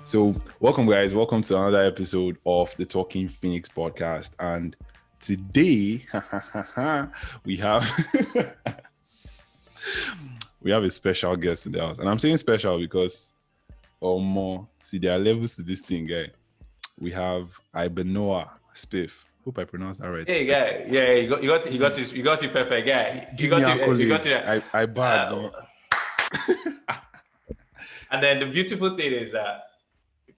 So, welcome, guys. Welcome to another episode of the Talking Phoenix podcast. And today, we have we have a special guest in the house. And I'm saying special because, see, there are levels to this thing, guy. We have Ibenoa Spiff. Hope I pronounced that right. Hey, guy. Yeah, you got it perfect, guy. Give me accolades. I bad. And then the beautiful thing is that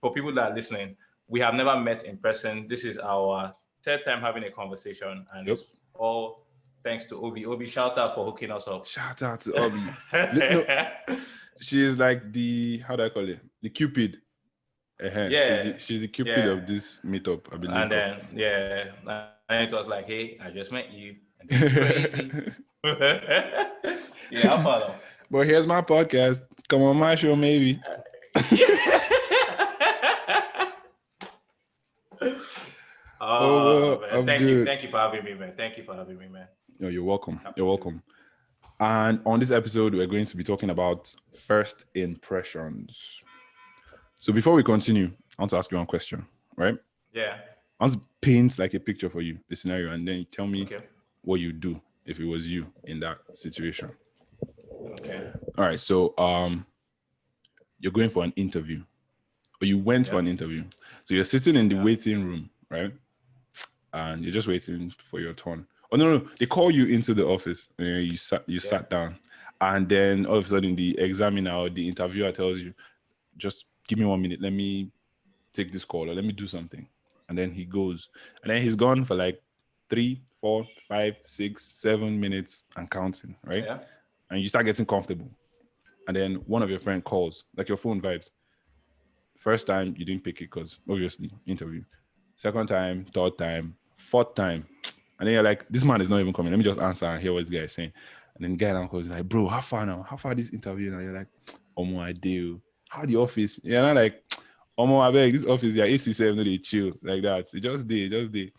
for people that are listening, we have never met in person. This is our third time having a conversation, and it's all thanks to Obi. Obi, shout out for hooking us up. Shout out to Obi. No, she is like the, how do I call it? The Cupid. Yeah, she's the Cupid of this meetup, I believe. And then and it was like, hey, I just met you, and this is crazy. Yeah, I'll follow. But here's my podcast. Come on my show, maybe. Man. Thank you for having me, man. No, you're welcome. You're welcome. And on this episode, we're going to be talking about first impressions. So before we continue, I want to ask you one question, right? Yeah. I want to paint like a picture for you, the scenario, and then you tell me what you do if it was you in that situation. Okay. All right. So you're going for an interview, or you went for an interview. So you're sitting in the waiting room, right? And you're just waiting for your turn. Oh no, they call you into the office, and you sat down, and then all of a sudden the examiner or the interviewer tells you, just give me 1 minute, let me take this call or let me do something. And then he goes, and then he's gone for like 3, 4, 5, 6, 7 minutes and counting, right? Yeah. And you start getting comfortable. And then one of your friends calls, like your phone vibes. First time, you didn't pick it because obviously interview. Second time, third time, fourth time. And then you're like, this man is not even coming. Let me just answer and hear what this guy is saying. And then the guy calls like, bro, how far now? How far this interview now? You're like, I do. How the office? You're not like, I beg, this office, yeah, AC7, no, they chill like that. It just did.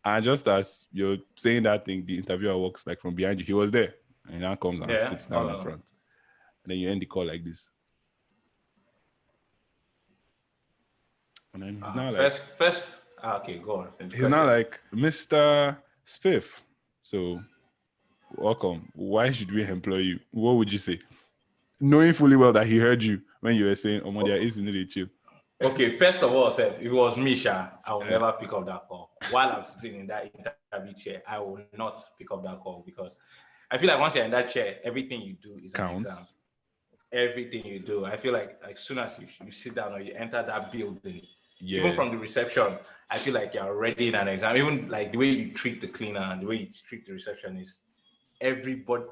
And just as you're saying that thing, the interviewer walks like from behind you. He was there. And he now comes and sits down in front. And then you end the call like this. And then he's not okay, go on. He's not like, Mr. Spiff. So, welcome. Why should we employ you? What would you say? Knowing fully well that he heard you when you were saying, there isn't really chill. Okay, first of all, if it was Misha, I will never pick up that call. While I'm sitting in that interview chair, I will not pick up that call because I feel like once you're in that chair, everything you do is an exam. Everything you do. I feel like as soon as you sit down or you enter that building, even from the reception, I feel like you're already in an exam. Even like the way you treat the cleaner and the way you treat the receptionist, everybody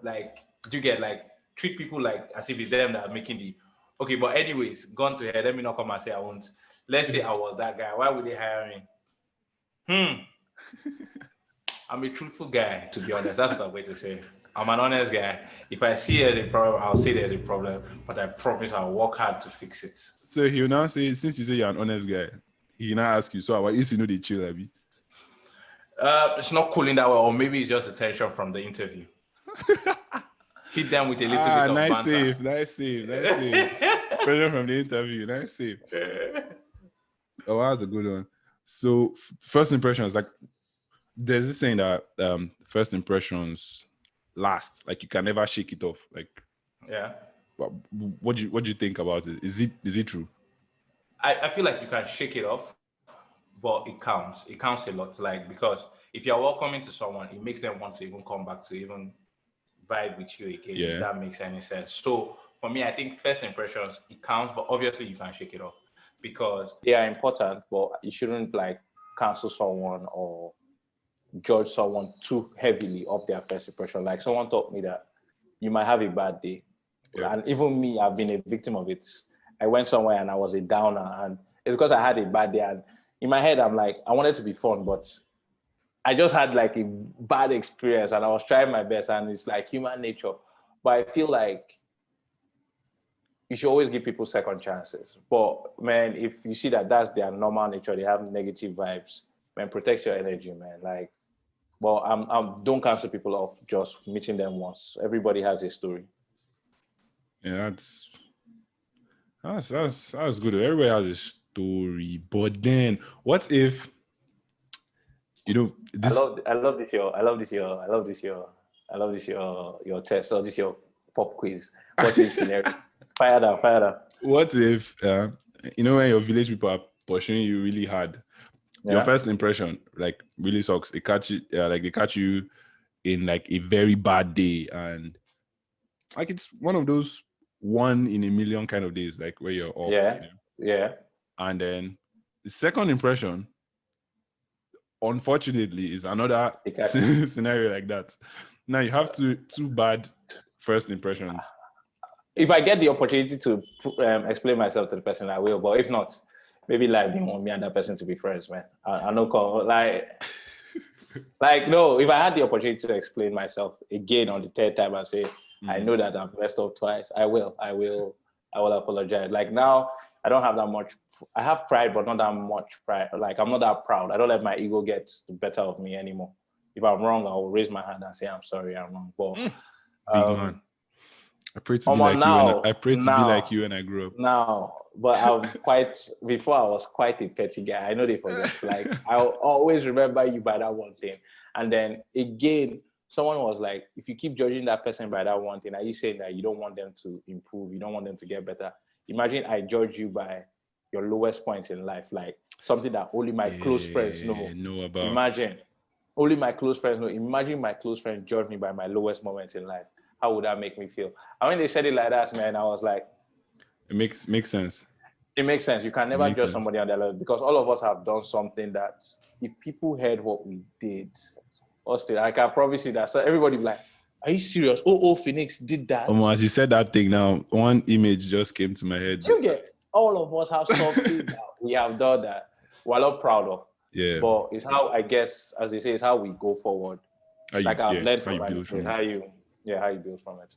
treat people like as if it's them that are making the. Okay, but anyways, gone to head. Let me not come and say I won't. Let's say I was that guy. Why would they hire me? I'm a truthful guy, to be honest. That's what I'm going to say. I'm an honest guy. If I see there's a problem, I'll say there's a problem. But I promise I'll work hard to fix it. So he'll now say, since you say you're an honest guy, he'll now ask you, so is you know they chill, Abby? It's not cooling that well, or maybe it's just the tension from the interview. Hit them with a little bit of banter. Nice save. Pressure from the interview. Nice save. Oh, that was a good one. So, first impressions, like, there's this saying that first impressions last. Like, you can never shake it off. Like, what do you think about it? Is it true? I feel like you can shake it off, but it counts. It counts a lot. Like, because if you're welcoming to someone, it makes them want to even come back to even vibe with you again, if that makes any sense. So for me, I think first impressions, it counts, but obviously you can't shake it off because they are important, but you shouldn't like cancel someone or judge someone too heavily off their first impression. Like someone taught me that you might have a bad day. And even me, I've been a victim of it. I went somewhere and I was a downer, and it's because I had a bad day. And in my head, I'm like, I wanted to be fun, but I just had like a bad experience and I was trying my best, and it's like human nature. But I feel like you should always give people second chances. But man, if you see that that's their normal nature, they have negative vibes, man, protect your energy, man. Like, well, don't cancel people off just meeting them once. Everybody has a story. Yeah, That's good. Everybody has a story, but then what if this? I love this your test or this your pop quiz. What if scenario? Fire that. What if when your village people are pursuing you really hard, your first impression like really sucks. They catch you, like they catch you in like a very bad day, and like it's one of those 1 in a million kind of days, like where you're off. Yeah. And then the second impression, unfortunately, is another scenario like that. Now you have two bad first impressions. If I get the opportunity to explain myself to the person, I will. But if not, maybe life didn't want me and that person to be friends, man. I know, no. If I had the opportunity to explain myself again on the third time and say, I know that I've messed up twice, I will apologize. Like now, I don't have that much. I have pride, but not that much pride. Like I'm not that proud. I don't let my ego get the better of me anymore. If I'm wrong, I will raise my hand and say, I'm sorry, I'm wrong. But big man. I pray to be like you. I pray to be like you when I grew up. Now, but before I was quite a petty guy. I know they forget. Like I'll always remember you by that one thing. And then again, someone was like, if you keep judging that person by that one thing, are you saying that you don't want them to improve? You don't want them to get better? Imagine I judge you by your lowest point in life, like something that only my close friends know about. Imagine only my close friends know. Imagine my close friend judge me by my lowest moments in life. How would that make me feel? And when they said it like that, man, I was like, it makes sense. It makes sense. You can never judge somebody on their level because all of us have done something that if people heard what we did, Austin, I can promise you that. So everybody be like, are you serious? Oh, Phoenix did that. As you said that thing now, one image just came to my head. You get all of us have something that we have done that we're not proud of. Yeah. But it's how, I guess, as they say, it's how we go forward. I've learned from my mistakes. How you build from it.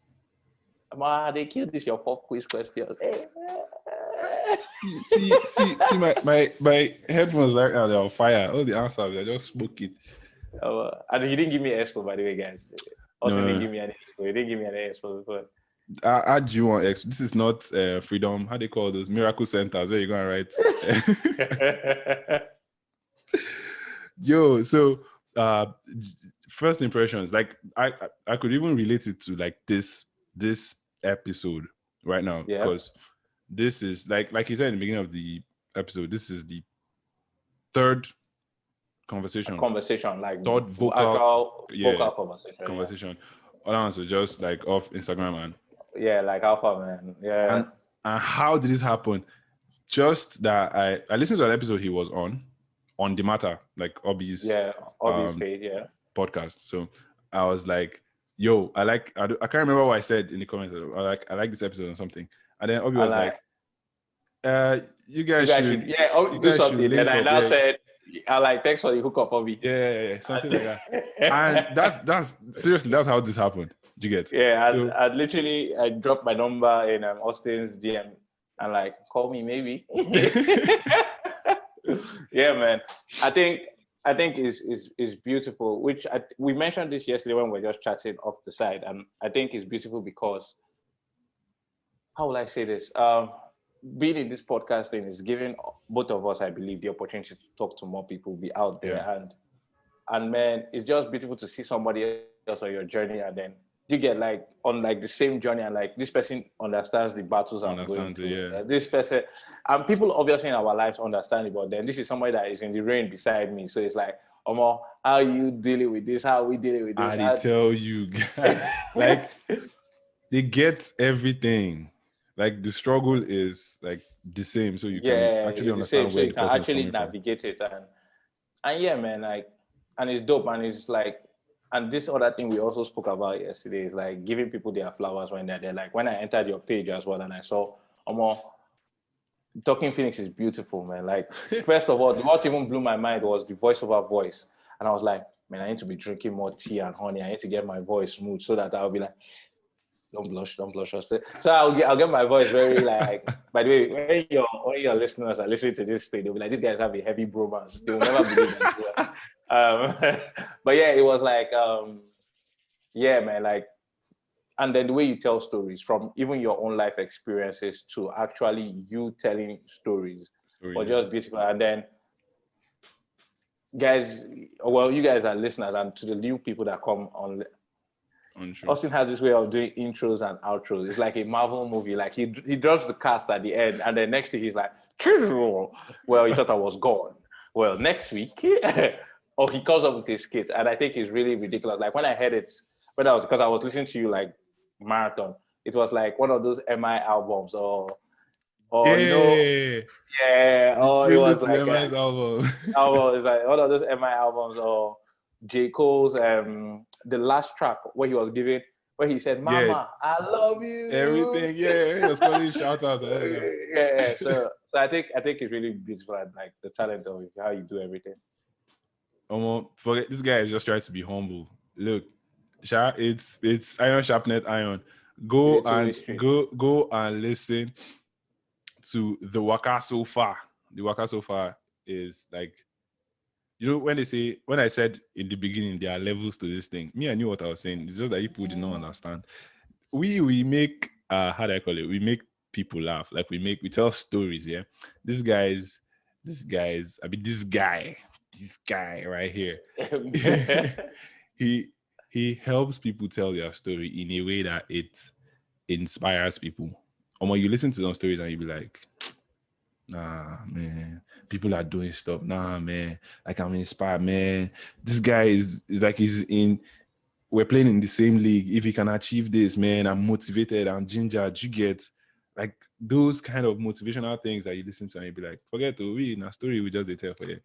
They killed this your pop quiz questions. Hey. see my headphones right now, they're on fire. All the answers, I just spoke it. And he didn't give me expo, by the way, guys. Didn't give me any expo. He didn't give me any expo before. I add you on expo. This is not freedom. How they call those miracle centers where you're going to write. Yo, so first impressions, like I could even relate it to like this episode right now because this is like you said in the beginning of the episode, this is the third conversation, like third vocal conversation. All answer just like off Instagram and like alpha man. And how did this happen? Just that I listened to an episode he was on the Matterr, like Obi's page, podcast. So I was like, yo, I can't remember what I said in the comments. I like this episode or something. And then Obi was like, you guys should do something. And I now said, I like, thanks for the hookup, Obi. Yeah, something like that. And that's seriously, that's how this happened. Did you get? Yeah, I dropped my number in Austin's DM and like, call me maybe. Yeah, man. I think is beautiful, which we mentioned this yesterday when we were just chatting off the side, and I think it's beautiful because, how will I say this? Being in this podcast thing is giving both of us, I believe, the opportunity to talk to more people, be out there, and man, it's just beautiful to see somebody else on your journey, and then you get like on like the same journey, and like this person understands the battles I'm going through. This person, and people obviously in our lives understand it, but then this is somebody that is in the rain beside me, so it's like, Omo, how are you dealing with this? How are we dealing with this? I tell you, like they get everything. Like the struggle is like the same, so you can actually understand where the person is coming navigate it, and yeah, man, like, and it's dope, and it's like, and this other thing we also spoke about yesterday is like giving people their flowers when they're there. Like when I entered your page as well, and I saw, Talking Phoenix is beautiful, man. Like first of all, what even blew my mind was the voiceover voice, and I was like, man, I need to be drinking more tea and honey. I need to get my voice smooth so that I'll be like, don't blush. So I'll get my voice very like. By the way, when your listeners are listening to this thing, they'll be like, these guys have a heavy bromance. They will never believe that. But yeah, it was like, man, like, and then the way you tell stories, from even your own life experiences to actually you telling stories, was just beautiful. And then, guys, well, you guys are listeners, and to the new people that come on, Austin has this way of doing intros and outros. It's like a Marvel movie. Like he drops the cast at the end, and then next thing he's like, well, he thought I was gone. Well, next week, or he comes up with his skit, and I think it's really ridiculous. Like when I heard it, because I was listening to you like marathon, it was like one of those MI albums, or you know, or it was like MI's album. It's like one of those MI albums, or J. Cole's the last track where he was giving, where he said, "Mama, I love you." Everything, he was calling shout out. So I think it's really beautiful, and like the talent of how you do everything. Forget this guy is just trying to be humble. Look, it's iron sharpened iron. Go and listen to the waka so far. The waka so far is like, you know, when I said in the beginning there are levels to this thing, I knew what I was saying. It's just that people did not understand. We make how do I call it? We make people laugh. Like we tell stories, yeah. This guy right here. he helps people tell their story in a way that it inspires people. Or you listen to some stories and you be like, nah, man, people are doing stuff. Nah, man, like I'm inspired, man. This guy is like we're playing in the same league. If he can achieve this, man, I'm motivated, I'm gingered. You get like those kind of motivational things that you listen to and you be like, forget to we in a story we just tell for you.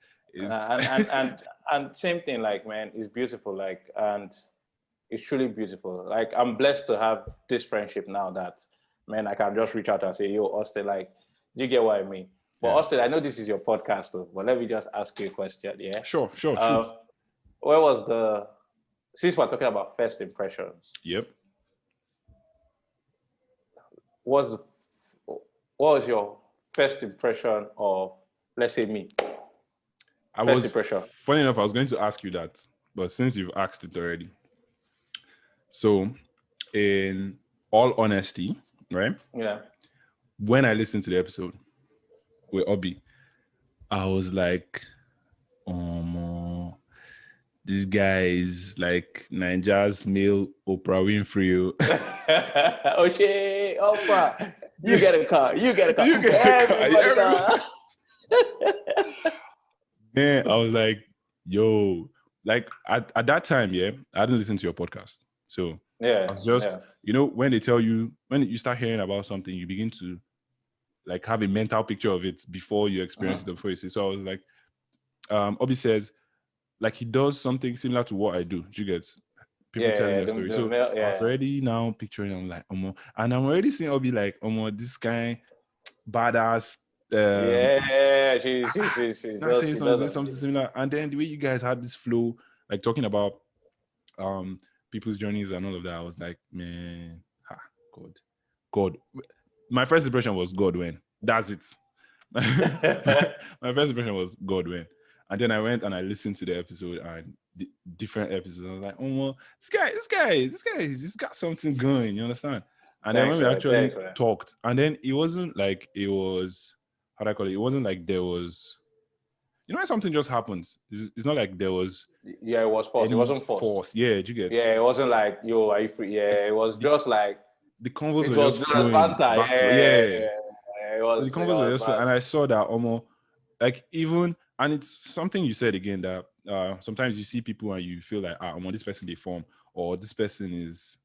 And same thing, like, man, it's beautiful, like, and it's truly beautiful. Like, I'm blessed to have this friendship now that, man, I can just reach out and say, yo, Austin, like, do you get what I mean? But Austin, I know this is your podcast, though, but let me just ask you a question, yeah? Sure. Where was since we're talking about first impressions. Yep. What was your first impression of, let's say, me? Funny enough, I was going to ask you that, but since you've asked it already. So, in all honesty, right? Yeah. When I listened to the episode with Obi, I was like, this guy is like Nigeria's male Oprah Winfrey. Okay, Oprah, you get a car. Man, I was like, yo, like at that time, I didn't listen to your podcast. So I was just, you know, when they tell you, when you start hearing about something, you begin to like have a mental picture of it before you experience it, before you see. So I was like, Obi says, like he does something similar to what I do. You get people telling their story. So I was already now picturing, I'm like, and I'm already seeing Obi like, this guy, badass. She's something similar. And then the way you guys had this flow, like talking about people's journeys and all of that, I was like, man, God. My first impression was God. That's it. My first impression was God. And then I went and I listened to the episode and the different episodes. I was like, this guy, he's got something going. You understand? And then when we actually talked, and then it wasn't like it was, how do I call it? It wasn't like there was, you know, when something just happens. It's not like there was. Yeah, it was forced. It wasn't forced. Yeah, did you get? Yeah, it wasn't like, yo, are you free? Yeah, it was just like the convos were just flowing. The convos were just flowing, and I saw that like even, and it's something you said again that sometimes you see people and you feel like this person they form, or this person is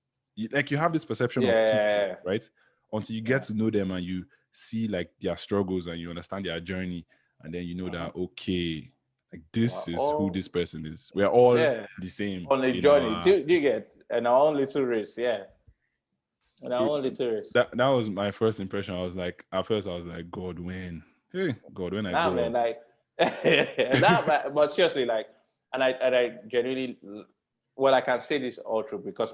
like, you have this perception of people, right? Until you get to know them and you see like their struggles and you understand their journey, and then you know that okay, like this is who this person is. We're all the same on the journey. Do you get in our own little race? Yeah. In our own little race. That was my first impression. I was like, at first I was like, God, when I grow up. Like but seriously, like, and I genuinely, well, I can say this all true because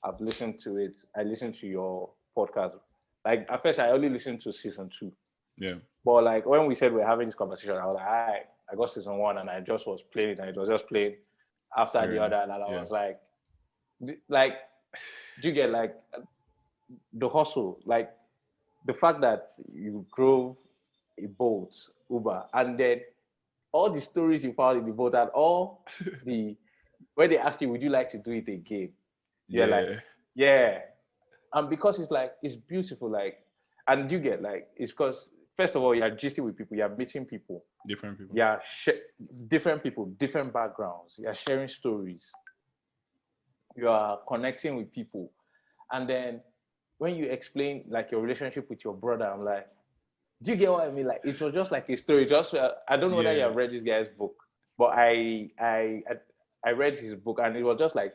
I've listened to it. I listened to your podcast. Like at first I only listened to season 2. Yeah. But like when we said we're having this conversation, I was like, I got season 1 and I just was playing it, and it was just playing after the other, and I was like do you get like the hustle, like the fact that you drove a boat, Uber, and then all the stories you found in the boat and all the when they ask you, would you like to do it again? You're like, yeah. And because it's like it's beautiful, like, and you get like it's because first of all, you're gisting with people, you're meeting people. Different people. Yeah, different people, different backgrounds. You're sharing stories. You are connecting with people. And then when you explain like your relationship with your brother, I'm like, do you get what I mean? Like it was just like a story. Just I don't know whether you have read this guy's book, but I read his book and it was just like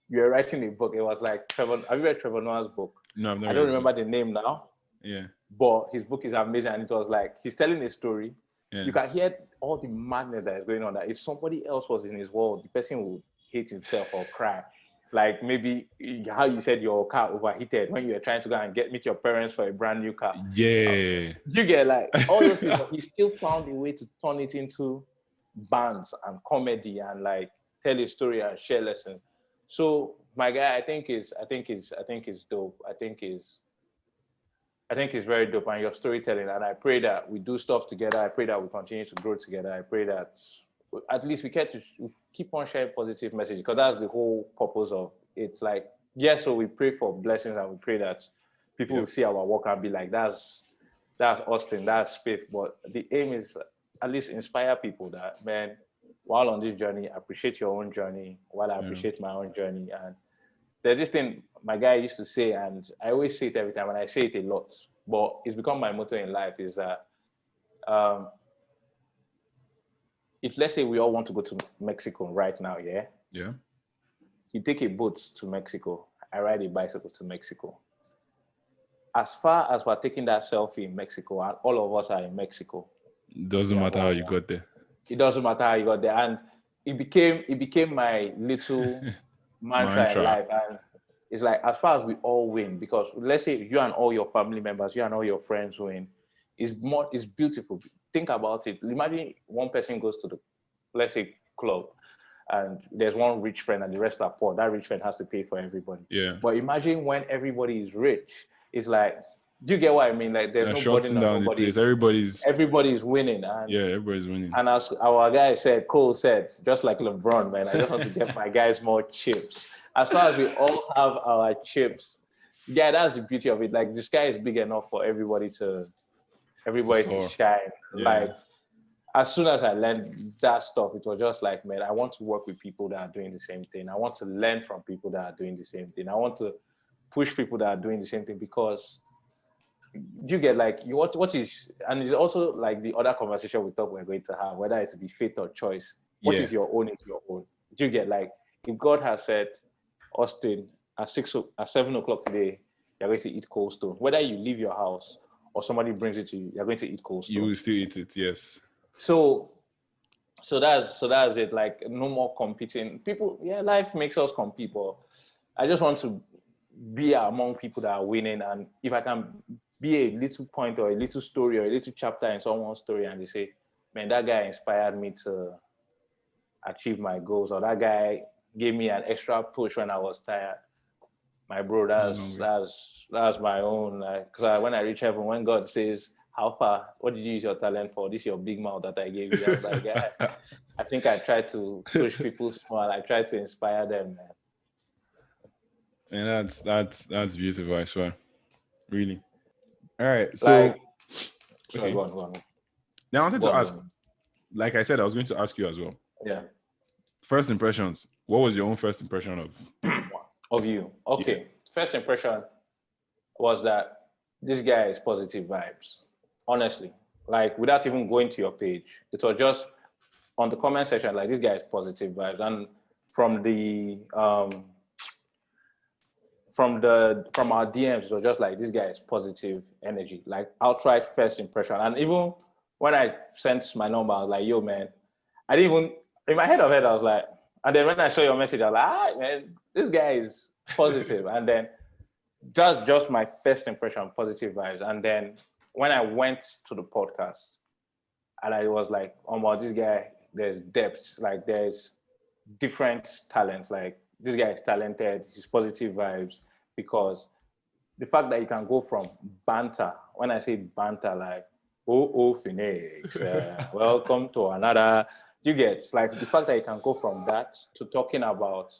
you were writing a book. It was like Trevor. Have you read Trevor Noah's book? No, I've never I don't remember the name now. Yeah. But his book is amazing, and it was like he's telling a story. Yeah. You can hear all the madness that is going on. That if somebody else was in his world, the person would hate himself or cry. Like maybe how you said your car overheated when you were trying to go and meet your parents for a brand new car. Yeah. You get like all those things, but he still found a way to turn it into bands and comedy and like tell a story and share lessons. So my guy, I think is dope. I think it's very dope, and your storytelling. And I pray that we do stuff together. I pray that we continue to grow together. I pray that at least we keep on sharing positive message, because that's the whole purpose of it. Like, yes, so we pray for blessings and we pray that people will see our work and be like, that's Austin, that's Spiff. But the aim is at least inspire people that, man, while on this journey, appreciate your own journey while I appreciate my own journey. And there's this thing my guy used to say, and I always say it every time, and I say it a lot, but it's become my motto in life, is that if let's say we all want to go to Mexico right now, yeah? You take a boat to Mexico, I ride a bicycle to Mexico. As far as we're taking that selfie in Mexico, and all of us are in Mexico. It doesn't matter how you got there. It doesn't matter how you got there. And it became my little mantra in life. And it's like, as far as we all win, because let's say you and all your family members, you and all your friends win, it's beautiful. Think about it. Imagine one person goes to the, let's say, club, and there's one rich friend and the rest are poor. That rich friend has to pay for everybody. Yeah. But imagine when everybody is rich, it's like, do you get what I mean? Like there's no burden on nobody. Everybody's winning. And, everybody's winning. And as our guy said, Cole said, just like LeBron, man, I just want to get my guys more chips. As far as we all have our chips, yeah, that's the beauty of it. Like the sky is big enough for everybody to shine. Yeah. Like as soon as I learned that stuff, it was just like, man, I want to work with people that are doing the same thing. I want to learn from people that are doing the same thing. I want to push people that are doing the same thing, because you get like what is, and it's also like the other conversation we thought we were going to have, whether it be faith or choice. What is your own is your own. Do you get like, if God has said, Austin, at 7 o'clock today, you're going to eat cold stone, whether you leave your house or somebody brings it to you, you're going to eat cold stone. You will still eat it, yes. So that's it. Like no more competing. People, life makes us compete, but I just want to be among people that are winning. And if I can be a little point or a little story or a little chapter in someone's story, and they say, man, that guy inspired me to achieve my goals, or that guy gave me an extra push when I was tired. My bro, that's my own. Because when I reach heaven, when God says, how far, what did you use your talent for? This is your big mouth that I gave you. I was like, I think I tried to push people small. I tried to inspire them, man. And that's beautiful, I swear. Really. All right. So sorry, go on. Now I wanted to ask, like I said, I was going to ask you as well. Yeah. First impressions. What was your own first impression of you? Okay. Yeah. First impression was that this guy is positive vibes. Honestly. Like without even going to your page. It was just on the comment section, like this guy is positive vibes. And from our DMs, it was just like this guy is positive energy, like outright first impression. And even when I sent my number, I was like, yo, man, I didn't even, in my head, I was like, and then when I saw your message, I was like, all right, man, this guy is positive. And then just my first impression, positive vibes. And then when I went to the podcast, and I was like, oh, wow, this guy, there's depth, like there's different talents, like this guy is talented, he's positive vibes. because the fact that you can go from banter, when I say banter, like, oh, Phoenix, welcome to another, you get, like the fact that you can go from that to talking about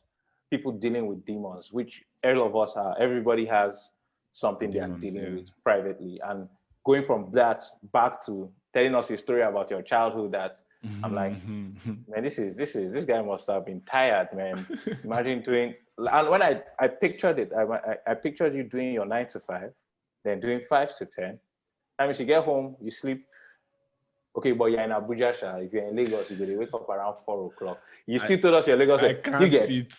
people dealing with demons, which all of us are, everybody has something demons, they are dealing with privately. And going from that back to telling us a story about your childhood that I'm like, man, this guy must have been tired, man. Imagine doing, and when I pictured it, I pictured you doing your 9 to 5, then doing 5 to 10. I mean, you get home, you sleep. Okay, but you're in Abuja, Sha. If you're in Lagos, you're going to wake up around 4 o'clock. You still told us you're Lagos. I can't you get fit.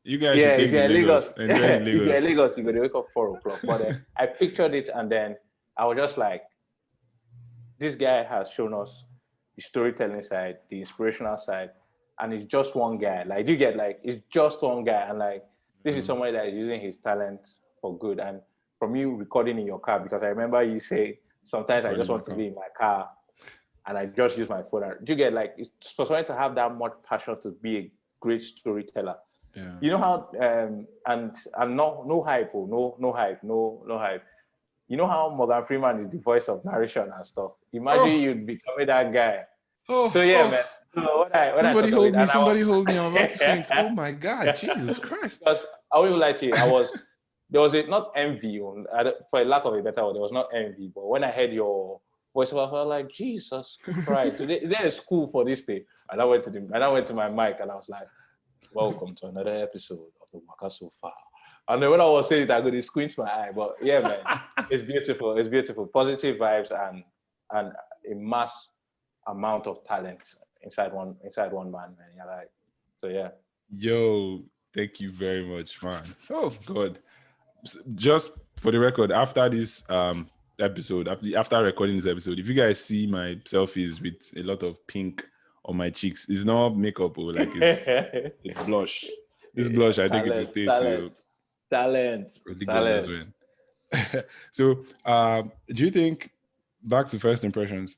You guys should take if you're in Lagos, Enjoy Lagos. if you're in Lagos, you're going to wake up 4 o'clock. But then I pictured it, and then I was just like, this guy has shown us the storytelling side, the inspirational side, and it's just one guy. Like, you get, like, it's just one guy, and like, this is somebody that is using his talent for good. And from you recording in your car, because I remember you say, sometimes I just want to be in my car and I just use my phone. Do you get, like, it's for someone to have that much passion to be a great storyteller. Yeah. You know how, and no hype. You know how Morgan Freeman is the voice of narration and stuff. Imagine you'd becoming that guy. Man. So somebody hold me. I'm about to faint. Oh my God, Jesus Christ. Because I will lie to you, there was not envy, for a lack of a better word, there was not envy. But when I heard your voice, I was like, Jesus Christ, is there a school for this thing? And I went to my mic and I was like, welcome to another episode of the Waka So Far. And then when I was saying it, I could squint my eye. But yeah, man, it's beautiful. It's beautiful. Positive vibes and a mass amount of talent inside one man, man. You're like, so yeah. Yo, thank you very much, man. Oh God. Just for the record, after this episode, after recording this episode, if you guys see my selfies with a lot of pink on my cheeks, it's not makeup or like it's blush. This blush, I think it's a state talent. As well. So, do you think, back to first impressions,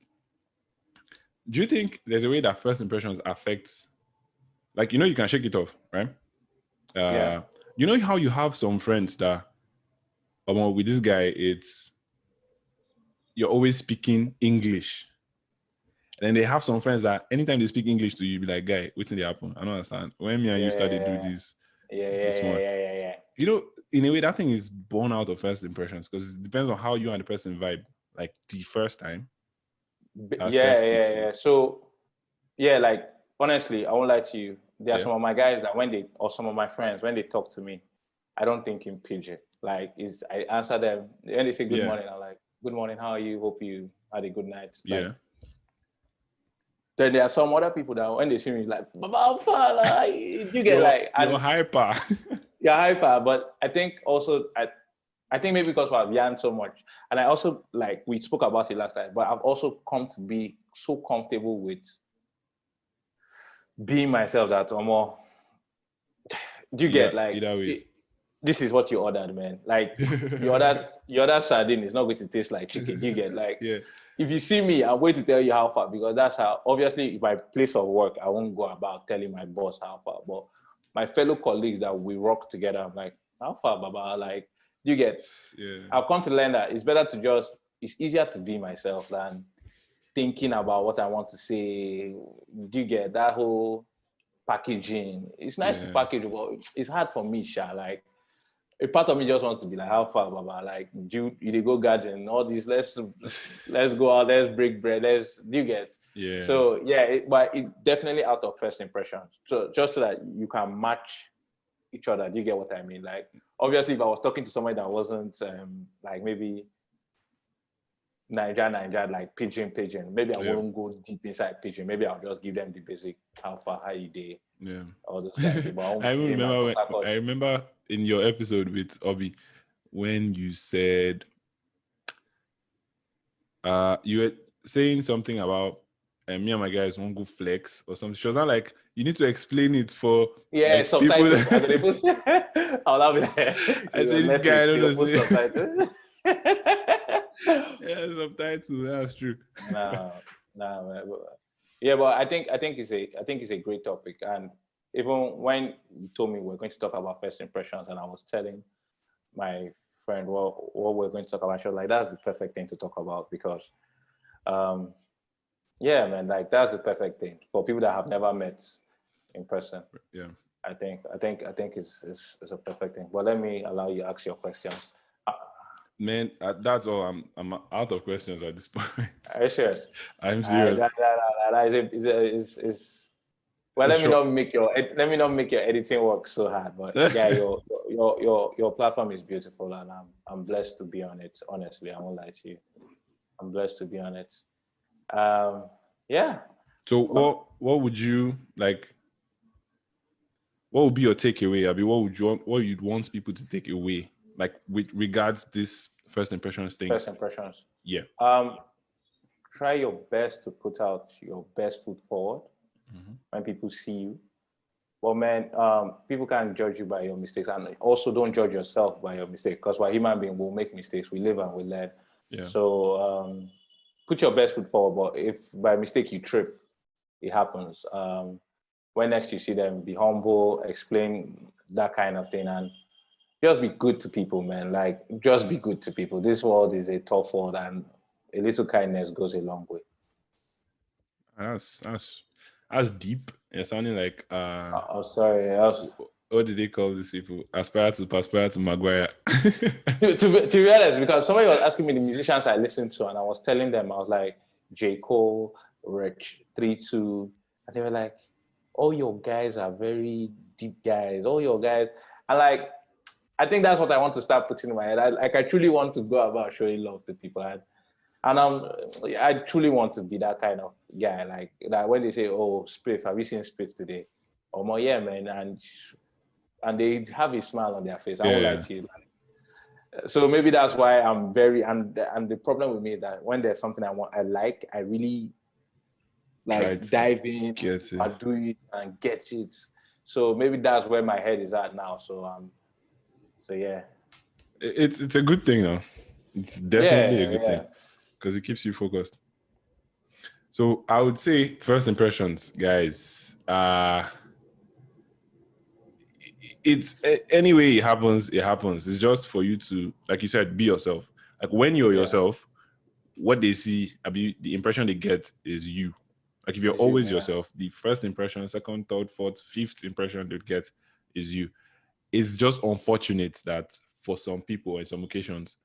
do you think there's a way that first impressions affects, like, you can shake it off, right? Yeah. You know how you have some friends that, with this guy, you're always speaking English. And then they have some friends that anytime they speak English to you, be like, guy, what's in the happen? I don't understand. When me and you started to do this, Yeah. In a way, that thing is born out of first impressions, because it depends on how you and the person vibe, like the first time. Yeah. So, yeah, like, honestly, I won't lie to you. There are some of my guys that some of my friends, when they talk to me, I don't think in pidgin. Like, I answer them, when they say good morning, I'm like, good morning, how are you? Hope you had a good night. Like, then there are some other people that when they see me, like, Baba, you get like, you're hyper. You're hyper, but I think also, I think maybe because I've learned so much, and I also, like, we spoke about it last time, but I've also come to be so comfortable with being myself that you get like, this is what you ordered, man. Like, you ordered sardine, it's not going to taste like chicken. You get like, if you see me, I'm going to tell you how far, because that's how, obviously, my place of work, I won't go about telling my boss how far, but my fellow colleagues that we work together, I'm like, how far, Baba? Like, you get, I've come to learn that it's easier to be myself than thinking about what I want to say. Do you get that whole packaging? It's nice to package, but it's hard for me, Sha. Like, a part of me just wants to be like, how far, Baba? Like, you go garden, all these, let's go out, let's break bread, do you get? Yeah. So but it definitely out of first impressions. So just so that you can match each other. Do you get what I mean? Like, obviously, if I was talking to somebody that wasn't like maybe Niger, like pidgin, maybe I won't go deep inside pidgin. Maybe I'll just give them the basic how far, how you day. Yeah. All those kind of things. I remember in your episode with Obi when you said you were saying something about me and my guys won't go flex or something. She was not like, you need to explain it for like, subtitles. People. I'll have it. I said this guy, I don't know. Subtitles. Yeah, subtitles. That's true. No, man. But I think it's a great topic. And even when you told me we're going to talk about first impressions, and I was telling my friend what we're going to talk about. She was like, that's the perfect thing to talk about because, yeah, man, like that's the perfect thing for people that have never met in person. Yeah. I think it's a perfect thing. But let me allow you to ask your questions. Man, that's all. I'm out of questions at this point. Are you serious? I'm serious. Well, It's let me not make your editing work so hard. But yeah, your platform is beautiful, and I'm blessed to be on it. Honestly, I won't lie to you. I'm blessed to be on it. Yeah. So what would you like? What would be your takeaway? I mean, what you'd want people to take away, like with regards this first impressions thing? First impressions. Yeah. Try your best to put out your best foot forward when people see you. Well, man, people can't judge you by your mistakes, and also don't judge yourself by your mistake because we're human beings. We'll make mistakes. We live and we learn. Yeah. So put your best foot forward. But if by mistake you trip, it happens. When next you see them, be humble, explain that kind of thing, and just be good to people, man. Like, just be good to people. This world is a tough world, and a little kindness goes a long way. That's deep. It's sounding like I'm sorry. What do they call these people? Aspire to Maguire. to be honest, because somebody was asking me the musicians I listened to, and I was telling them, I was like, J. Cole, Rich, 3-2, and they were like, all your guys are very deep guys. All your guys, and like, I think that's what I want to start putting in my head. I truly want to go about showing love to people, and I truly want to be that kind of guy. Like that when they say, "Oh, Spiff, have you seen Spiff today?" Oh, my, yeah, man, and they have a smile on their face. I won't lie to you. So maybe that's why I'm very and the problem with me is that when there's something I really like dive in and do it and get it. So maybe that's where my head is at now. So yeah. It's a good thing though. It's definitely a good thing because it keeps you focused. So I would say first impressions, guys. It's anyway it happens. It's just for you to, like you said, be yourself. Like when you're yourself, what they see, the impression they get is you. Like if you're always yourself, the first impression, second, third, fourth, fifth impression they get is you. It's just unfortunate that for some people, in some occasions,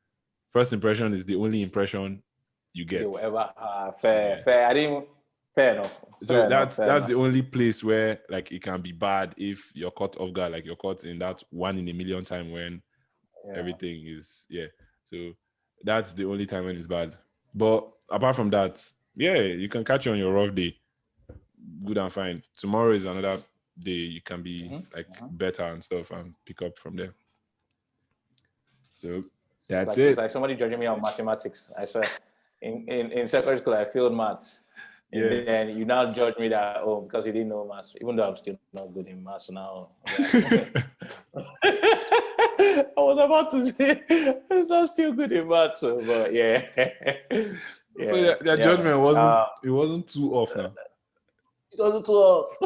first impression is the only impression you get. They will ever fair. Fair enough. So that's the only place where like it can be bad if you're caught off guard, like you're caught in that 1 in a million time when everything is So that's the only time when it's bad. But apart from that, you can catch you on your rough day. Good and fine. Tomorrow is another day. You can be better and stuff and pick up from there. So that's it. It's like somebody judging me on mathematics. I swear. In secondary school, I failed maths. And then you now judge me that, because you didn't know maths, even though I'm still not good in maths now. I was about to say, I'm not still good in maths, but yeah. So their judgment wasn't too off now. It wasn't too off.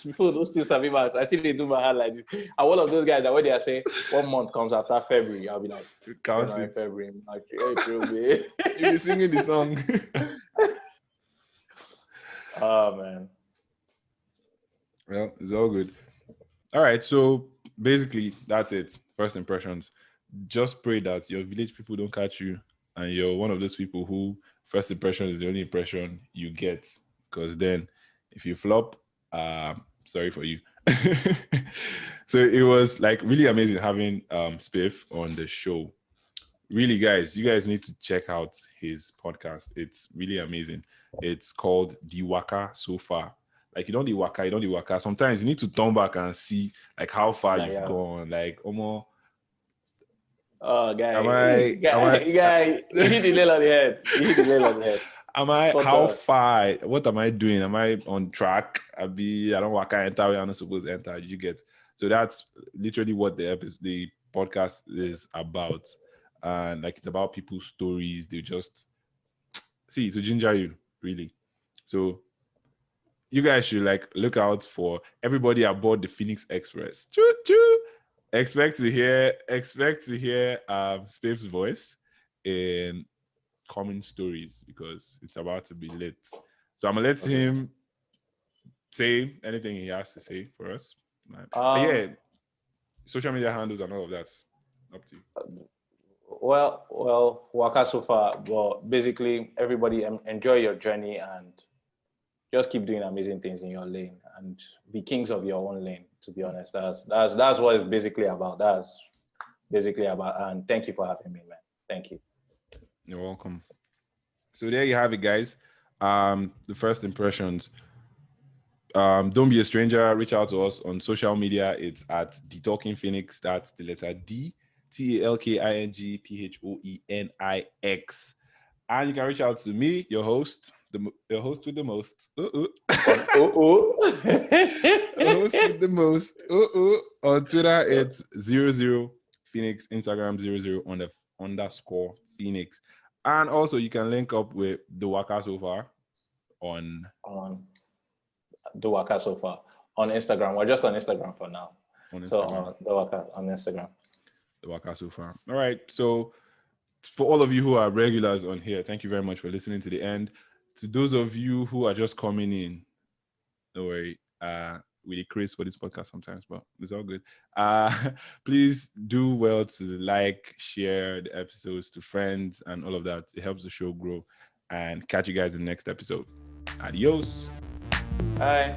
People don't still sabi maths. I still do my hand like this. I'm one of those guys that when they are saying 1 month comes after February, I'll be like, January, February, March, April, May. You'll be singing the song. Oh, man. Well, it's all good. All right, so basically that's it. First impressions. Just pray that your village people don't catch you and you're one of those people who first impression is the only impression you get, because then if you flop, sorry for you. So it was like really amazing having Spiff on the show. Really, guys, you guys need to check out his podcast. It's really amazing. It's called The Waka So Far. Like you don't do waka. Sometimes you need to turn back and see like how far you've gone. Like almost. Oh, guy, you hit the nail on the head. How far? What am I doing? Am I on track? I don't waka enter where I'm not supposed to enter. You get. So that's literally what the podcast is about. And like it's about people's stories. They just see to ginger you, really. So you guys should like look out for everybody aboard the Phoenix Express. Choo choo. expect to hear Spiff's voice in coming stories because it's about to be lit. So I'm gonna let him say anything he has to say for us. But yeah, social media handles and all of that. Up to you. Well, waka so far, but basically everybody enjoy your journey and just keep doing amazing things in your lane and be kings of your own lane. To be honest, that's what it's basically about. That's basically about. And thank you for having me, man. Thank you. You're welcome. So there you have it, guys. The first impressions. Don't be a stranger. Reach out to us on social media. It's at The Talking Phoenix. That's the letter D, TALKINGPHOENIX. And you can reach out to me, your host, your host with the most. Host with the most. On Twitter, it's 00 Phoenix. Instagram 00 _Phoenix. And also, you can link up with the Waka so far on the Waka so far on Instagram. We're just on Instagram for now. So the Waka on Instagram. The Waka so far. All right. So for all of you who are regulars on here, thank you very much for listening to the end. To those of you who are just coming in, don't worry. We decrease for this podcast sometimes, but it's all good. Please do well to like, share the episodes to friends and all of that. It helps the show grow. And catch you guys in the next episode. Adios. Bye.